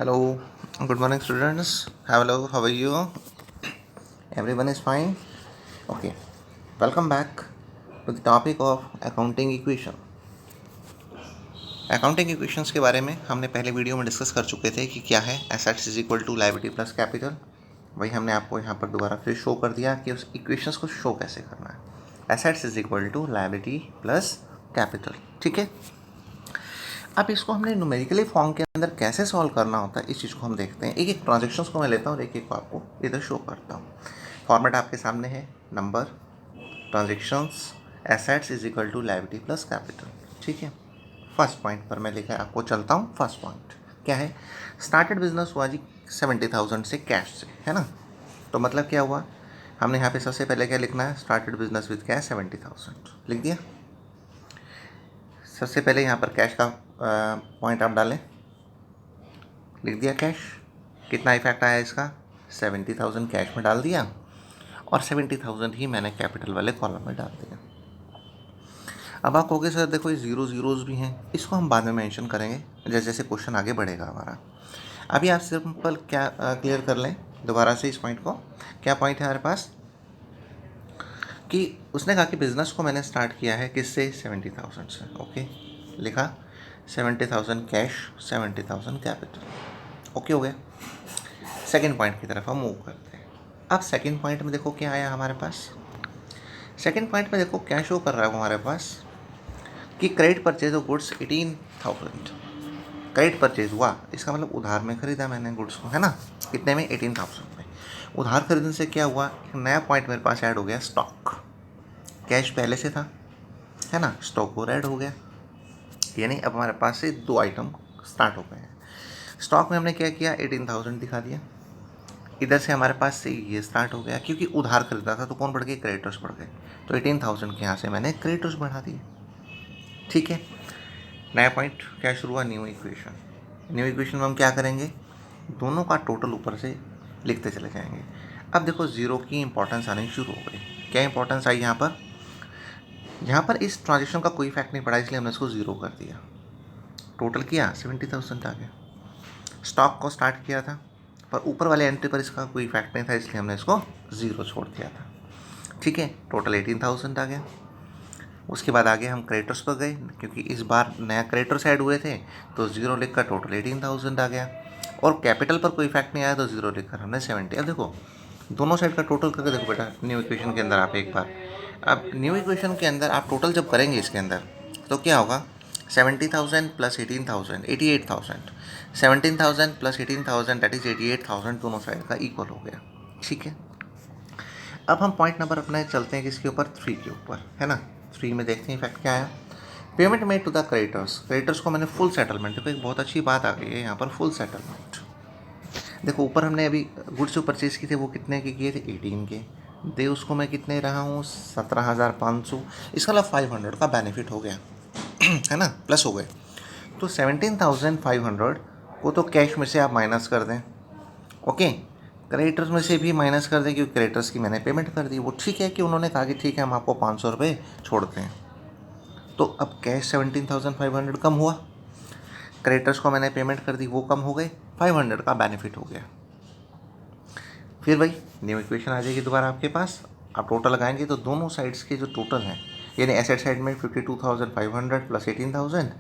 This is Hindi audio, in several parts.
Hello, good morning, students. Hello, how are you? Everyone is fine? Okay, welcome back to the topic of accounting equation. Accounting equations के बारे में हमने पहले वीडियो में डिस्कस कर चुके थे कि क्या है assets is equal to liability plus capital. वही हमने आपको यहाँ पर दोबारा फिर शो कर दिया कि उस इक्वेशंस को शो कैसे करना है। Assets is equal to liability plus capital, ठीक है। अब इसको हमने न्यूमेरिकली फॉर्म के अंदर कैसे सॉल्व करना होता है, इस चीज़ को हम देखते हैं। एक एक ट्रांजेक्शन्स को मैं लेता हूँ और एक एक को आपको इधर शो करता हूँ। फॉर्मेट आपके सामने है, number, transactions, assets is equal to liability plus capital, ठीक है। फर्स्ट पॉइंट पर मैं लेकर आपको चलता हूँ। फर्स्ट पॉइंट क्या है, स्टार्टेड बिजनेस हुआ जी 70,000 से कैश से, है ना। तो मतलब क्या हुआ, हमने यहाँ पे सबसे पहले क्या लिखना है, स्टार्टेड बिजनेस विद कैश 70,000 लिख दिया। सबसे पहले यहाँ पर कैश का पॉइंट आप डालें, लिख दिया कैश। कितना इफेक्ट आया इसका, 70,000 कैश में डाल दिया और 70,000 ही मैंने कैपिटल वाले कॉलम में डाल दिया। अब आप कहोगे सर देखो ये जीरो जीरोज भी हैं, इसको हम बाद में मेंशन करेंगे जैसे जैसे क्वेश्चन आगे बढ़ेगा हमारा। अभी आप सिंपल क्या क्लियर कर लें दोबारा से इस पॉइंट को। क्या पॉइंट है हमारे पास कि उसने कहा कि बिज़नेस को मैंने स्टार्ट किया है किससे, 70,000 से। ओके, लिखा 70,000 कैश, 70,000 कैपिटल। ओके हो गया। सेकंड पॉइंट की तरफ हम मूव करते हैं। अब सेकंड पॉइंट में देखो क्या आया हमारे पास। सेकंड पॉइंट में देखो क्या शो कर रहा है हमारे पास कि credit purchase of goods 18,000। Credit purchase हुआ, इसका मतलब उधार में खरीदा मैंने गुड्स को, है ना। कितने में, 18,000 में। उधार खरीदने से क्या हुआ, एक नया पॉइंट मेरे पास ऐड हो गया, स्टॉक। कैश पहले से था, है ना, स्टॉक और ऐड हो गया, यानी अब हमारे पास से दो आइटम स्टार्ट हो गए हैं। स्टॉक में हमने क्या किया, 18,000 दिखा दिया। इधर से हमारे पास से ये स्टार्ट हो गया, क्योंकि उधार खरीदा था तो कौन बढ़ गए, क्रेडिटर्स बढ़ गए। तो 18,000 के यहाँ से मैंने क्रेडिटर्स बढ़ा दिए, ठीक है। नया पॉइंट क्या शुरू हुआ, न्यू इक्वेशन। न्यू इक्वेशन में हम क्या करेंगे, दोनों का टोटल ऊपर से लिखते चले जाएंगे। अब देखो जीरो की इंपॉर्टेंस आनी शुरू हो गई। क्या इंपॉर्टेंस आई यहाँ पर इस ट्रांजेक्शन का कोई इफेक्ट नहीं पड़ा, इसलिए हमने इसको ज़ीरो कर दिया। टोटल किया 70,000 आ गया। स्टॉक को स्टार्ट किया था पर ऊपर वाले एंट्री पर इसका कोई इफेक्ट नहीं था, इसलिए हमने इसको ज़ीरो छोड़ दिया था, ठीक है। टोटल 18,000 आ गया। उसके बाद आगे हम क्रेडिटर्स पर गए, क्योंकि इस बार नया क्रेडिटर्स ऐड हुए थे तो ज़ीरो लिखकर टोटल 18,000 आ गया। और कैपिटल पर कोई इफेक्ट नहीं आया तो ज़ीरो लिखकर हमने 70। अब देखो दोनों साइड का टोटल करके देखो बेटा, न्यू इक्वेशन के अंदर आप एक बार, अब न्यू इक्वेशन के अंदर आप टोटल जब करेंगे इसके अंदर तो क्या होगा, 70,000 प्लस 18,000 88,000, 17,000 प्लस 18,000 दैट इज 88,000, दोनों साइड का इक्वल हो गया, ठीक है। अब हम पॉइंट नंबर अपने चलते हैं किसके ऊपर, 3 के ऊपर, है ना। 3 में देखते हैं इफेक्ट क्या आया। Payment made to the creditors, creditors को मैंने फुल सेटलमेंट, देखो एक बहुत अच्छी बात आ गई है यहाँ पर, फुल सेटलमेंट। देखो ऊपर हमने अभी गुड्स जो परचेज किए थे वो कितने के किए थे, 18 के। दे उसको मैं कितने रहा हूँ, 17,500। इसका मतलब 500 का बेनिफिट हो गया है ना, प्लस हो गए। तो 17,500 को तो कैश में से आप माइनस कर दें, ओके। क्रेडिटर्स में से भी माइनस कर दें, क्योंकि क्रेडिटर्स की मैंने पेमेंट कर दी। वो ठीक है कि उन्होंने कहा कि ठीक है हम आपको 500 रुपये छोड़ते हैं। तो अब कैश 17,500 कम हुआ, क्रेडिटर्स को मैंने पेमेंट कर दी, वो कम हो गए, 500 का बेनिफिट हो गया। फिर भाई न्यू इक्वेशन आ जाएगी दोबारा आपके पास। आप टोटल लगाएंगे तो दोनों साइड्स के जो टोटल हैं, यानी एसेट साइड में 52,500 प्लस 18,000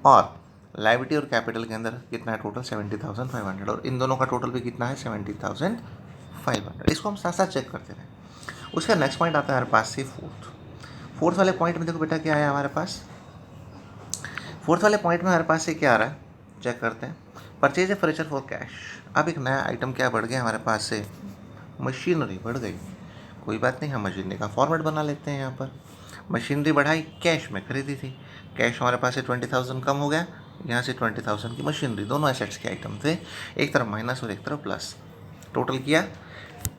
और लायबिलिटी और कैपिटल के अंदर कितना है टोटल, 70,500, और इन दोनों का टोटल भी कितना है, 70,500। इसको हम साथ साथ चेक करते रहे। उसका नेक्स्ट पॉइंट आता है हमारे पास से फोर्थ वाले पॉइंट में देखो बेटा क्या आया हमारे पास। फोर्थ वाले पॉइंट में हमारे पास से क्या आ रहा है, चेक करते हैं। Purchase a furniture for cash. अब एक नया आइटम क्या बढ़ गया हमारे पास से, मशीनरी बढ़ गई। कोई बात नहीं, हम मशीनरी का फॉर्मेट बना लेते हैं। यहाँ पर मशीनरी बढ़ाई, कैश में खरीदी थी, कैश हमारे पास से 20,000 कम हो गया, यहाँ से 20,000 की मशीनरी, दोनों एसेट्स के आइटम थे, एक तरफ माइनस और एक तरफ प्लस। टोटल किया,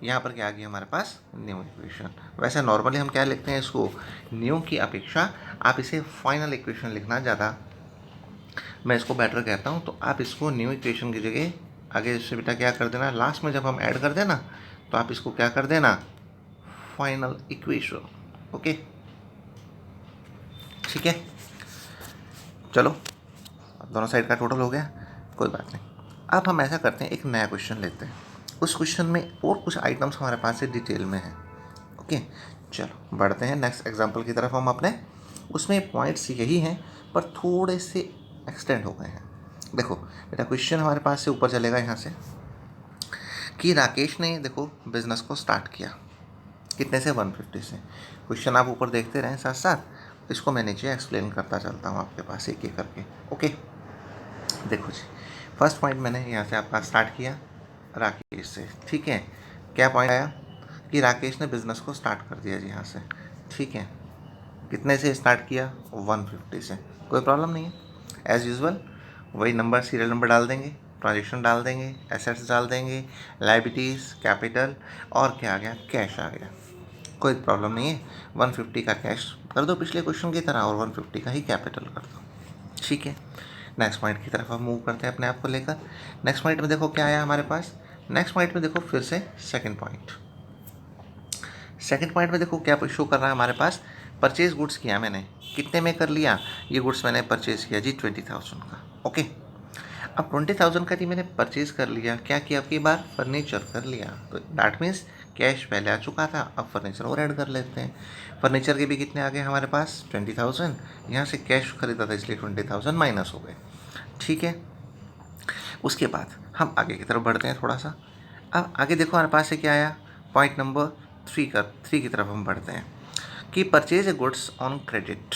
यहाँ पर क्या आ गया हमारे पास, न्यू इक्वेशन। वैसे नॉर्मली हम क्या लिखते हैं इसको, न्यू की अपेक्षा आप इसे फाइनल इक्वेशन लिखना ज़्यादा, मैं इसको बेटर कहता हूँ। तो आप इसको न्यू इक्वेशन की जगह आगे इससे बेटा क्या कर देना, लास्ट में जब हम ऐड कर देना तो आप इसको क्या कर देना, फाइनल इक्वेशन, ओके, ठीक है। चलो दोनों साइड का टोटल हो गया, कोई बात नहीं। अब हम ऐसा करते हैं, एक नया क्वेश्चन लेते हैं, उस क्वेश्चन में और कुछ आइटम्स हमारे पास से डिटेल में हैं। ओके, चलो बढ़ते हैं नेक्स्ट एग्जांपल की तरफ हम अपने। उसमें पॉइंट्स यही हैं पर थोड़े से एक्सटेंड हो गए हैं। देखो बेटा, क्वेश्चन हमारे पास से ऊपर चलेगा यहाँ से कि राकेश ने देखो बिजनेस को स्टार्ट किया कितने से, 150 से। क्वेश्चन आप ऊपर देखते रहें साथ साथ, इसको मैं नीचे एक्सप्लेन करता चलता हूँ आपके पास एक एक करके। ओके, देखो जी, फर्स्ट पॉइंट मैंने यहाँ से आपका स्टार्ट किया राकेश से। ठीक है, क्या पॉइंट आया कि राकेश ने बिज़नेस को स्टार्ट कर दिया जी यहाँ से। ठीक है, कितने से स्टार्ट किया, 150 से। कोई प्रॉब्लम नहीं है, एज़ यूजुअल वही नंबर, सीरियल नंबर डाल देंगे, ट्रांजेक्शन डाल देंगे, एसेट्स डाल देंगे, लाइबिलिटीज़, कैपिटल, और क्या आ गया, कैश आ गया। कोई प्रॉब्लम नहीं है, 150 का कैश कर दो पिछले क्वेश्चन की तरह और 150 का ही कैपिटल कर दो। ठीक है, नेक्स्ट पॉइंट की तरफ हम मूव करते हैं अपने आप को लेकर। नेक्स्ट पॉइंट में देखो क्या आया हमारे पास। नेक्स्ट पॉइंट में देखो फिर से सेकंड पॉइंट। सेकंड पॉइंट में देखो क्या शो कर रहा है हमारे पास, परचेज गुड्स किया मैंने, कितने में कर लिया, ये गुड्स मैंने परचेज किया जी 20,000 का। ओके, अब 20,000 का जी मैंने परचेज कर लिया, क्या किया आपकी बार, फर्नीचर कर लिया, तो दैट मीन्स कैश पहले आ चुका था, अब फर्नीचर और ऐड कर लेते हैं। फर्नीचर के भी कितने आ गए हमारे पास, 20,000, यहाँ से कैश खरीदा था इसलिए 20,000 माइनस हो गए। ठीक है, उसके बाद हम आगे की तरफ बढ़ते हैं थोड़ा सा। अब आगे देखो हमारे पास से क्या आया, पॉइंट नंबर 3 की तरफ हम बढ़ते हैं कि purchase a goods on credit.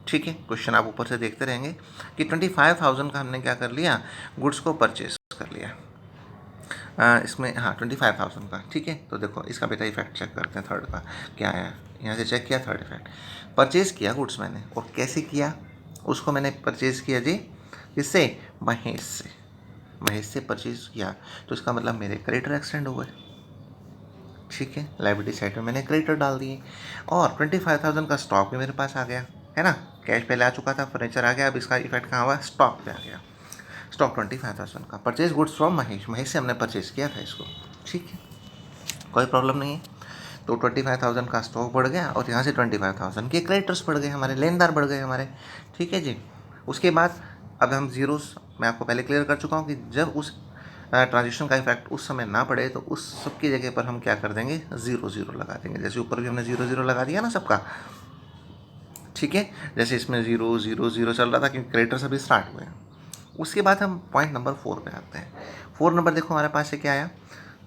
ठीक है, क्वेश्चन आप ऊपर से देखते रहेंगे कि 25,000 का हमने क्या कर लिया, गुड्स को परचेज कर लिया। इसमें हाँ 25,000 का। ठीक है, तो देखो इसका बेटा इफेक्ट चेक करते हैं, थर्ड का क्या आया, यहाँ से चेक किया थर्ड इफेक्ट। परचेज किया गुड्स मैंने, और कैसे किया, उसको मैंने परचेज किया जी किससे, महेश से। महेश से परचेज किया तो इसका मतलब मेरे क्रेडिटर एक्सटेंड हो गए। ठीक है, लाइबिलिटी साइड में मैंने क्रेडिटर डाल दिए, और 25,000 का स्टॉक भी मेरे पास आ गया है ना। कैश पहले आ चुका था, फर्नीचर आ गया, अब इसका इफेक्ट कहाँ हुआ, स्टॉक पे आ गया। स्टॉक 25,000 का, purchase goods from Mahesh, Mahesh से हमने परचेज किया था इसको। ठीक है, कोई प्रॉब्लम नहीं है। तो 25,000 का स्टॉक बढ़ गया और यहाँ से 25,000 के क्रेडिटर्स बढ़ गए, हमारे लेनदार बढ़ गए हमारे। ठीक है जी, उसके बाद अब हम जीरोस, मैं आपको पहले क्लियर कर चुका हूँ कि जब उस ट्रांजेक्शन का इफेक्ट उस समय ना पड़े तो उस सब की जगह पर हम क्या कर देंगे, 0 लगा देंगे। जैसे ऊपर भी हमने 0 लगा दिया ना सबका। ठीक है, जैसे इसमें 0 चल रहा था क्योंकि क्रेडिटर्स अभी स्टार्ट हुए हैं। उसके बाद हम पॉइंट नंबर 4 पे आते हैं। 4 नंबर देखो हमारे पास से क्या आया,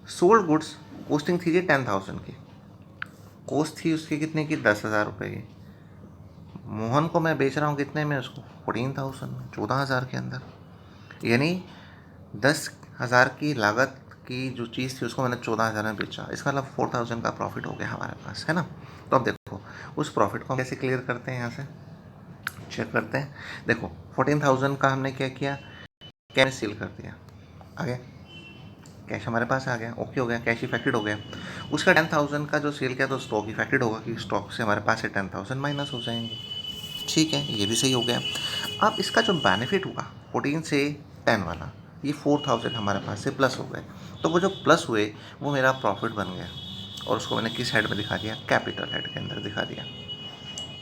सोल्ड गुड्स, कॉस्टिंग थी जी 10,000 की, कॉस्ट थी उसकी कितने की, 10,000 रुपये की। मोहन को मैं बेच रहा हूँ कितने में, उसको 14,000 में, 14,000 के अंदर। यानी 10,000 की लागत की जो चीज़ थी उसको मैंने 14,000 में बेचा, इसका मतलब 4,000 का प्रॉफिट हो गया हमारे पास, है ना। तो अब देखो उस प्रॉफिट को हम कैसे क्लियर करते हैं, यहाँ से चेक करते हैं। देखो 14,000 का हमने क्या किया, कैश सील कर दिया, आगे कैश हमारे पास आ गया, ओके हो गया, कैश इफेक्टेड हो गया। उसका 10,000 का जो सेल किया तो स्टॉक इफेक्टेड होगा कि स्टॉक से हमारे पास से 10,000 माइनस हो जाएंगे। ठीक है, ये भी सही हो गया। अब इसका जो बेनिफिट हुआ 14 से 10 वाला, ये 4,000 हमारे पास से प्लस हो गए। तो वो जो प्लस हुए वो मेरा प्रॉफिट बन गया, और उसको मैंने किस हेड में दिखा दिया, कैपिटल हेड के अंदर दिखा दिया।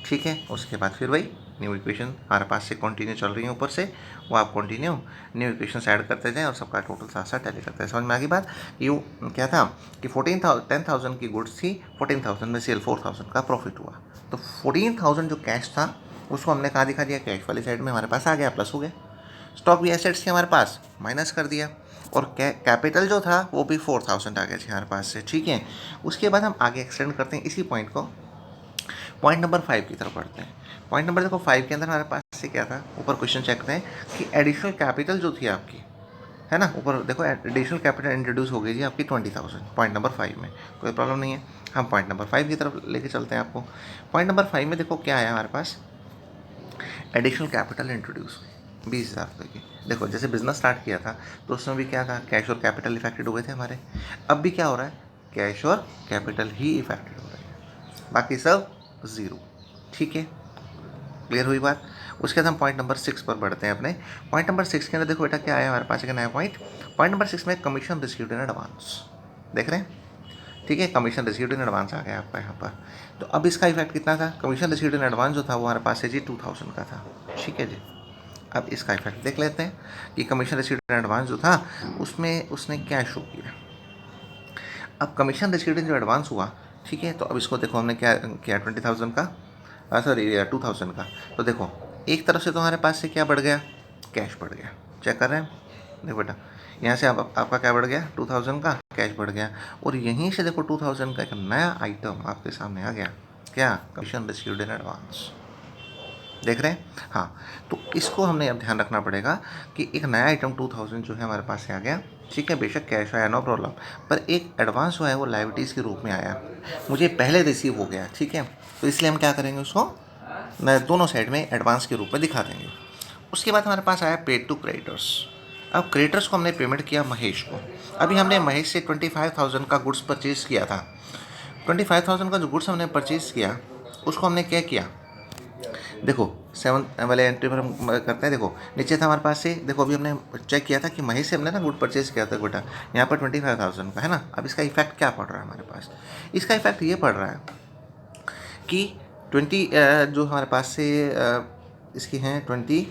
ठीक है, उसके बाद फिर वही न्यू इक्वेशन हमारे पास से कंटिन्यू चल रही है ऊपर से, वो आप कंटिन्यू न्यू इक्वेशन ऐड करते जाएं और सबका टोटल साथ साथ टैली करते हैं। समझ में आ गई बात। ये क्या था कि 10,000 की गुड्स थी, 14,000 में सेल 4,000 का प्रॉफिट हुआ। तो 14,000 जो कैश था उसको हमने कहाँ दिखा दिया, कैश वाली साइड में हमारे पास आ गया, प्लस हो गया। स्टॉक भी एसेट्स थी हमारे पास, माइनस कर दिया, और कैपिटल जो था वो भी 4,000 आ गया थी हमारे पास से। ठीक है, उसके बाद हम आगे एक्सटेंड करते हैं इसी पॉइंट को, पॉइंट नंबर 5 की तरफ बढ़ते हैं। पॉइंट नंबर देखो 5 के अंदर हमारे पास से क्या था, ऊपर क्वेश्चन चेक करते हैं कि एडिशनल कैपिटल जो थी आपकी, है ना, ऊपर देखो एडिशनल कैपिटल इंट्रोड्यूस हो गई थी आपकी 20,000 पॉइंट नंबर 5 में। कोई प्रॉब्लम नहीं है, हम पॉइंट नंबर 5 की तरफ लेके चलते हैं आपको। पॉइंट नंबर 5 में देखो क्या आया हमारे पास, एडिशनल कैपिटल इंट्रोड्यूस हुई 20,000 रुपये की। देखो जैसे बिजनेस स्टार्ट किया था तो उसमें भी क्या था, कैश और कैपिटल इफेक्टेड हुए थे हमारे। अब भी क्या हो रहा है, कैश और कैपिटल ही इफेक्टेड हो रहे हैं, बाकी सब 0। ठीक है, क्लियर हुई बात। उसके बाद हम पॉइंट नंबर 6 पर बढ़ते हैं अपने। पॉइंट नंबर 6 के अंदर देखो बेटा क्या आया हमारे पास, एक नया पॉइंट। पॉइंट नंबर 6 में कमीशन रिसीव्ड इन एडवांस, देख रहे हैं। ठीक है, कमीशन रिसीव्ड इन एडवांस आ गया आपका यहाँ पर। तो अब इसका इफेक्ट कितना था, कमीशन रिसीव्ड इन एडवांस जो था वो हमारे पास है जी 2,000 का था। ठीक है जी, अब इसका इफेक्ट देख लेते हैं कि कमीशन रिसीव्ड इन एडवांस जो था उसमें उसने क्या शो किया। अब कमीशन रिसीव्ड जो एडवांस हुआ, ठीक है, तो अब इसको देखो हमने क्या किया 20,000 का, सॉरी 2,000 का। तो देखो एक तरफ से तो हमारे पास से क्या बढ़ गया, कैश बढ़ गया। चेक कर रहे हैं, देखो बेटा यहाँ से आपका क्या बढ़ गया 2000 का कैश बढ़ गया, और यहीं से देखो 2000 का एक नया आइटम आपके सामने आ गया, क्या, कमीशन रिसीव्ड इन एडवांस। देख रहे हैं, हाँ। तो इसको हमने अब ध्यान रखना पड़ेगा कि एक नया आइटम 2000 जो है हमारे पास से आ गया, ठीक है, बेशक कैश आया नो प्रॉब्लम, पर एक एडवांस जो है वो लाइबिलिटीज़ के रूप में आया, मुझे पहले रिसीव हो गया, ठीक है। तो इसलिए हम क्या करेंगे, उसको दोनों साइड में एडवांस के रूप में दिखा देंगे। उसके बाद हमारे पास आया पेड टू क्रेडिटर्स। अब क्रेडिटर्स को हमने पेमेंट किया महेश को। अभी हमने महेश से 25,000 का गुड्स परचेज़ किया था। 25,000 का जो गुड्स हमने परचेज़ किया उसको हमने क्या किया, देखो 7 वाले एंट्री पर हम करते हैं। देखो नीचे था हमारे पास से, देखो अभी हमने चेक किया था कि महेश से हमने ना गुड परचेज किया था बेटा, यहाँ पर 25,000 का है ना। अब इसका इफेक्ट क्या पड़ रहा है हमारे पास, इसका इफेक्ट ये पड़ रहा है कि 20 जो हमारे पास से इसकी हैं 20,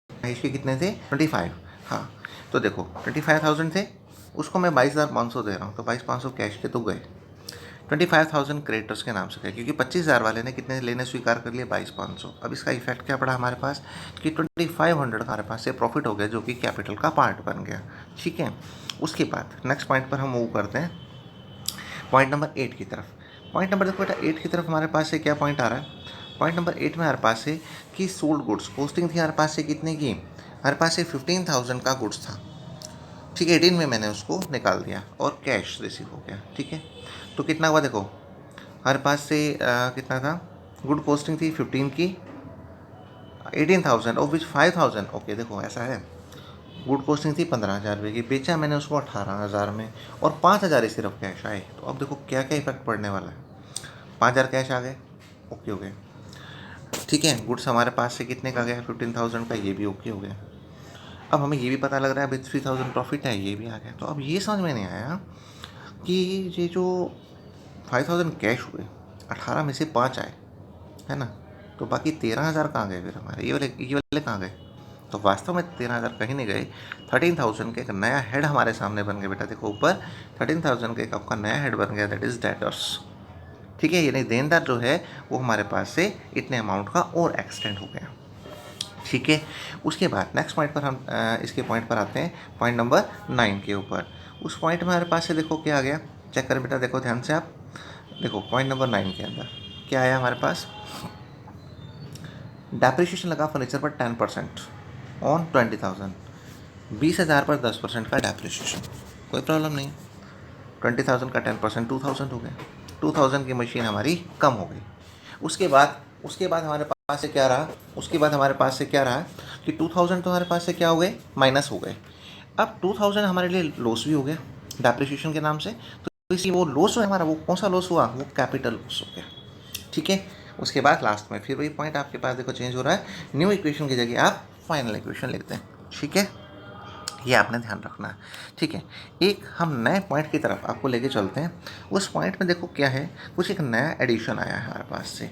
महेश के कितने थे 25, हाँ। तो देखो 25,000 थे, उसको मैं 22,500 दे रहा हूँ, तो 22,500 कैश के तो गए, 25,000 क्रेडिटर्स के नाम से गए, क्योंकि 25,000 वाले ने कितने लेने स्वीकार कर लिए 22,500। अब इसका इफेक्ट क्या पड़ा हमारे पास कि 2,500 हमारे पास से प्रॉफिट हो गया, जो कि कैपिटल का पार्ट बन गया, ठीक है। उसके बाद नेक्स्ट पॉइंट पर हम मूव करते हैं, पॉइंट नंबर 8 की तरफ। पॉइंट नंबर देखो बेटा 8 की तरफ हमारे पास से क्या पॉइंट आ रहा है, पॉइंट नंबर 8 में हमारे पास से कि सोल्ड गुड्स पोस्टिंग थी हमारे पास से कितने की, हमारे पास से 15,000 का गुड्स था, ठीक है। 18 में मैंने उसको निकाल दिया और कैश रिसीव हो गया, ठीक है। तो कितना हुआ देखो, हमारे पास से कितना था, गुड पोस्टिंग थी 15 की, 18,000 ऑफ विच 5,000, ओके देखो ऐसा है, गुड पोस्टिंग थी 15,000 रुपये की, बेचा मैंने उसको 18,000 में, और 5,000 ही सिर्फ कैश आए। तो अब देखो क्या क्या इफेक्ट पड़ने वाला है, 5,000 कैश आ गए, ओके हो गए, ठीक है। गुड्स हमारे पास से कितने का गया 15,000 का, ये भी ओके हो गया। अब हमें ये भी पता लग रहा है भाई 3,000 प्रॉफिट है, ये भी आ गया। तो अब ये समझ में नहीं आया कि ये जो 5,000 कैश हुए, 18 में से 5 आए, है ना, तो बाकी 13,000 कहाँ गए फिर हमारे, ये वाले कहाँ गए। तो वास्तव में 13,000 कहीं नहीं गए, 13,000 के एक नया हेड हमारे सामने बन गया बेटा। देखो ऊपर 13,000 का एक आपका नया हेड बन गया, दैट इज़ डेटर्स, ठीक है। यानी देनदार जो है वो हमारे पास से इतने अमाउंट का और एक्सटेंड हो गया, ठीक है। उसके बाद नेक्स्ट पॉइंट पर हम इसके पॉइंट पर आते हैं, पॉइंट नंबर 9 के ऊपर। उस पॉइंट में हमारे पास से देखो क्या आ गया, चेक करें बेटा, देखो ध्यान से आप देखो पॉइंट नंबर 9 के अंदर क्या आया हमारे पास, डेप्रिसिएशन लगा फर्नीचर पर 10% ऑन 20,000, 20,000 पर 10% का डेप्रिसिएशन, कोई प्रॉब्लम नहीं। 20,000 का 10% 2,000 हो गया, 2,000 की मशीन हमारी कम हो गई। उसके बाद हमारे पास से क्या रहा, उसके बाद हमारे पास से क्या रहा कि 2,000 तो हमारे पास से क्या हो गए, माइनस हो गए। अब 2,000 हमारे लिए लॉस भी हो गया डेप्रिसिएशन के नाम से, तो इसलिए वो लॉस है हमारा, वो कौन सा लॉस हुआ, वो कैपिटल लॉस हो गया, ठीक है। उसके बाद लास्ट में फिर वही पॉइंट आपके पास देखो चेंज हो रहा है, न्यू इक्वेशन की जगह आप फाइनल इक्वेशन लिखते हैं, ठीक है। ये आपने ध्यान रखना है, ठीक है। एक हम नए पॉइंट की तरफ आपको लेके चलते हैं। उस पॉइंट में देखो क्या है, कुछ एक नया एडिशन आया है हमारे पास से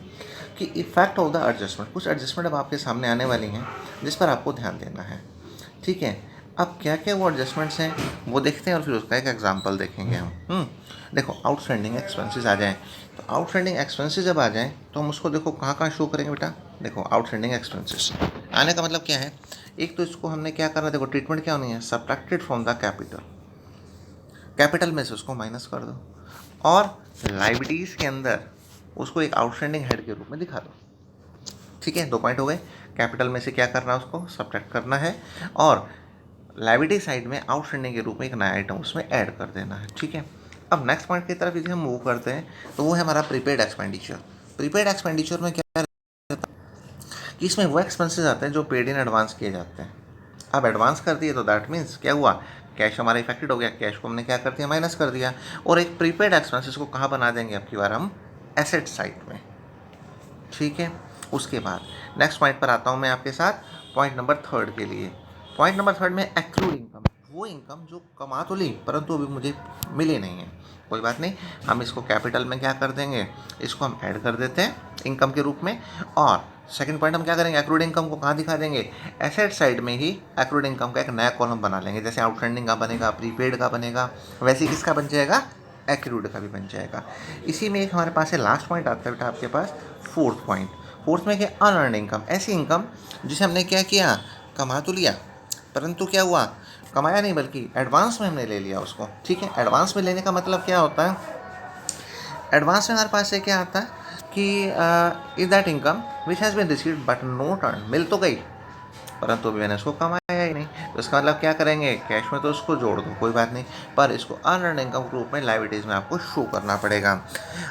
कि इफेक्ट ऑफ द एडजस्टमेंट, कुछ एडजस्टमेंट अब आपके सामने आने वाली हैं जिस पर आपको ध्यान देना है, ठीक है। अब क्या क्या वो एडजस्टमेंट्स हैं वो देखते हैं और फिर उसका एक एग्जांपल देखेंगे हम। देखो आउटस्टैंडिंग एक्सपेंसेस आ जाएँ, तो आउटस्टैंडिंग एक्सपेंसेस जब आ जाएँ तो हम उसको देखो कहाँ कहाँ शो करेंगे बेटा। देखो आउटस्टैंडिंग एक्सपेंसेस आने का मतलब क्या है, एक तो इसको हमने क्या करना है, देखो ट्रीटमेंट क्या होनी है, subtracted from the capital, capital में से उसको माइनस कर दो, और लाइबिलिटीज़ के अंदर उसको एक आउटस्टैंडिंग हेड के रूप में दिखा दो, ठीक है। 2 पॉइंट हो गए, कैपिटल में से क्या करना है, उसको सब्ट्रैक्ट करना है, और लाइबिलिटी साइड में आउटस्टैंडिंग के रूप में एक नया आइटम उसमें ऐड कर देना है, ठीक है। अब नेक्स्ट पॉइंट की तरफ यदि हम मूव करते हैं तो वो है हमारा प्रीपेड एक्सपेंडिचर। प्रीपेड एक्सपेंडिचर में क्या कि इसमें वो एक्सपेंसेस आते हैं जो पेड इन एडवांस किए जाते हैं। अब एडवांस कर दिए तो दैट मीन्स क्या हुआ, कैश हमारा इफेक्टेड हो गया, कैश को हमने क्या कर दिया, माइनस कर दिया। और एक प्रीपेड एक्सपेंसेस को कहाँ बना देंगे अब की बार हम, एसेट साइड में, ठीक है। उसके बाद नेक्स्ट पॉइंट पर आता हूँ मैं आपके साथ, पॉइंट नंबर 3 के लिए। पॉइंट नंबर 3 में एक्रूड इनकम, वो इनकम जो कमा तो ली परंतु अभी मुझे मिली नहीं है, कोई बात नहीं, हम इसको कैपिटल में क्या कर देंगे, इसको हम ऐड कर देते हैं, इनकम के रूप में। और सेकंड पॉइंट हम क्या करेंगे, एक्रूड इनकम को कहाँ दिखा देंगे, एसेट साइड में ही एक्रूड इनकम का एक नया कॉलम बना लेंगे। जैसे आउटस्टैंडिंग का बनेगा, प्रीपेड का बनेगा, वैसे ही किसका बन जाएगा, एक्रूड का भी बन जाएगा। इसी में एक हमारे पास है लास्ट पॉइंट आता है बेटा आपके पास, फोर्थ पॉइंट। फोर्थ में क्या, अनअर्न इनकम, ऐसी इनकम जिसे हमने क्या किया, कमा तो लिया, परंतु क्या हुआ, कमाया नहीं बल्कि एडवांस में हमने ले लिया उसको। ठीक है, एडवांस में लेने का मतलब क्या होता है, एडवांस में हमारे पास से क्या आता है कि is that income which has been received but not earn, मिल तो गई परंतु अभी मैंने उसको कमाया ही नहीं। तो इसका मतलब क्या करेंगे, कैश में तो उसको जोड़ दो कोई बात नहीं, पर इसको अनअर्न इनकम के रूप में लायबिलिटीज़ में आपको शो करना पड़ेगा।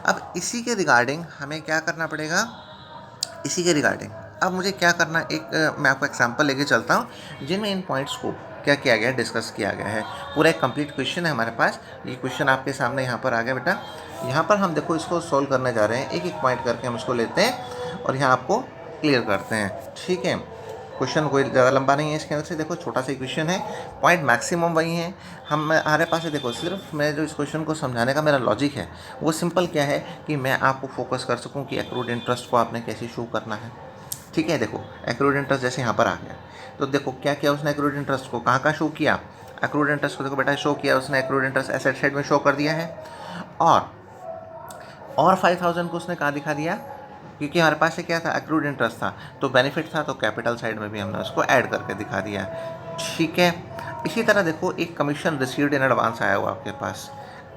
अब इसी के रिगार्डिंग हमें क्या करना पड़ेगा, इसी के रिगार्डिंग अब मुझे क्या करना, एक मैं आपको एग्जांपल लेके चलता हूँ जिनमें इन पॉइंट्स को क्या किया गया है, डिस्कस किया गया है। पूरा एक कंप्लीट क्वेश्चन है हमारे पास, ये क्वेश्चन आपके सामने यहाँ पर आ गया बेटा। यहाँ पर हम देखो इसको सॉल्व करने जा रहे हैं, एक एक पॉइंट करके हम इसको लेते हैं और यहाँ आपको क्लियर करते हैं। ठीक है, क्वेश्चन कोई ज़्यादा लंबा नहीं है, इसके अंदर से देखो छोटा सा क्वेश्चन है, पॉइंट मैक्सिमम वही है। हम हमारे पास है देखो, सिर्फ मैं जो इस क्वेश्चन को समझाने का मेरा लॉजिक है वो सिंपल क्या है कि मैं आपको फोकस कर सकूं कि एक्रूड इंटरेस्ट को आपने कैसे शो करना है। ठीक है, देखो एक्रूड इंटरेस्ट जैसे यहाँ पर आ गया, तो देखो क्या किया उसने, एक्रूड इंटरेस्ट को कहाँ शो किया, एक्रूड इंटरेस्ट को देखो बेटा शो किया उसने, एक्रूड इंटरेस्ट एसेट साइड में शो कर दिया है। और 5000 को उसने कहाँ दिखा दिया, क्योंकि हमारे पास से क्या था, एक्रूड इंटरेस्ट था तो बेनिफिट था, तो कैपिटल साइड में भी हमने उसको ऐड करके दिखा दिया। ठीक है, इसी तरह देखो एक कमीशन रिसीव्ड इन एडवांस आया हुआ आपके पास।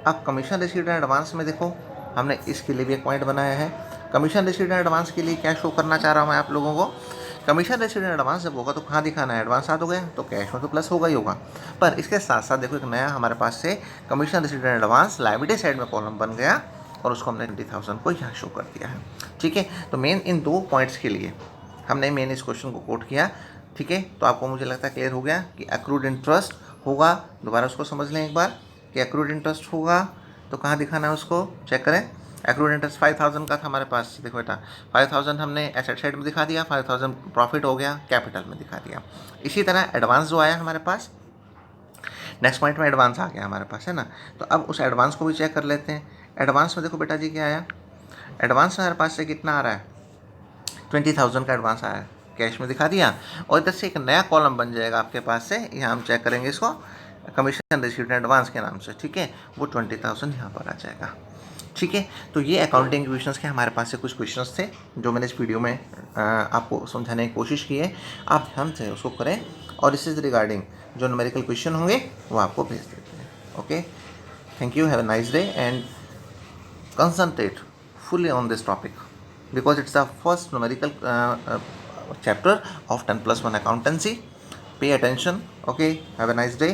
अब कमीशन रिसीव्ड इन एडवांस में देखो हमने इसके लिए भी एक पॉइंट बनाया है। कमीशन रिसीव्ड इन एडवांस के लिए क्या शो करना चाह रहा हूँ मैं आप लोगों को, कमीशन रिसीव्ड इन एडवांस जब होगा तो कहाँ दिखाना है, एडवांस साथ हो गया तो कैश में तो प्लस होगा ही होगा, पर इसके साथ साथ देखो एक नया हमारे पास से commission received in advance liability side में कॉलम बन गया और उसको हमने 20,000 को यहाँ शो कर दिया है। ठीक है, तो मेन इन दो पॉइंट्स के लिए हमने मेन इस क्वेश्चन को कोट किया। ठीक है, तो आपको मुझे लगता है क्लियर हो गया कि एक्रूड इंटरेस्ट होगा, दोबारा उसको समझ लें एक बार कि एक्रूड इंटरेस्ट होगा तो कहाँ दिखाना है उसको, चेक करें। एक्रूड इंटरेस्ट 5000 का था हमारे पास, देखो बेटा 5000 हमने एसेट साइड में दिखा दिया, 5000 प्रॉफिट हो गया कैपिटल में दिखा दिया। इसी तरह एडवांस जो आया हमारे पास, नेक्स्ट पॉइंट में एडवांस आ गया हमारे पास है ना, तो अब उस एडवांस को भी चेक कर लेते हैं। एडवांस में देखो बेटा जी क्या आया, एडवांस हमारे पास से कितना आ रहा है, 20,000 का एडवांस आया है, कैश में दिखा दिया, और इधर से एक नया कॉलम बन जाएगा आपके पास से, यहाँ हम चेक करेंगे इसको कमीशन रिसीव्ड एडवांस के नाम से। ठीक है, वो 20,000 यहाँ पर आ जाएगा। ठीक है, तो ये अकाउंटिंग क्वेश्चंस के हमारे पास से कुछ क्वेश्चंस थे जो मैंने इस वीडियो में आपको समझाने की कोशिश की है, आप ध्यान से उसको करें और इससे रिगार्डिंग जो न्यूमेरिकल क्वेश्चन होंगे वो आपको भेज देते हैं। Okay, thank you, have a nice day and concentrate fully on this topic because it's the first numerical chapter of 10+1 accountancy. Pay attention. Okay, have a nice day.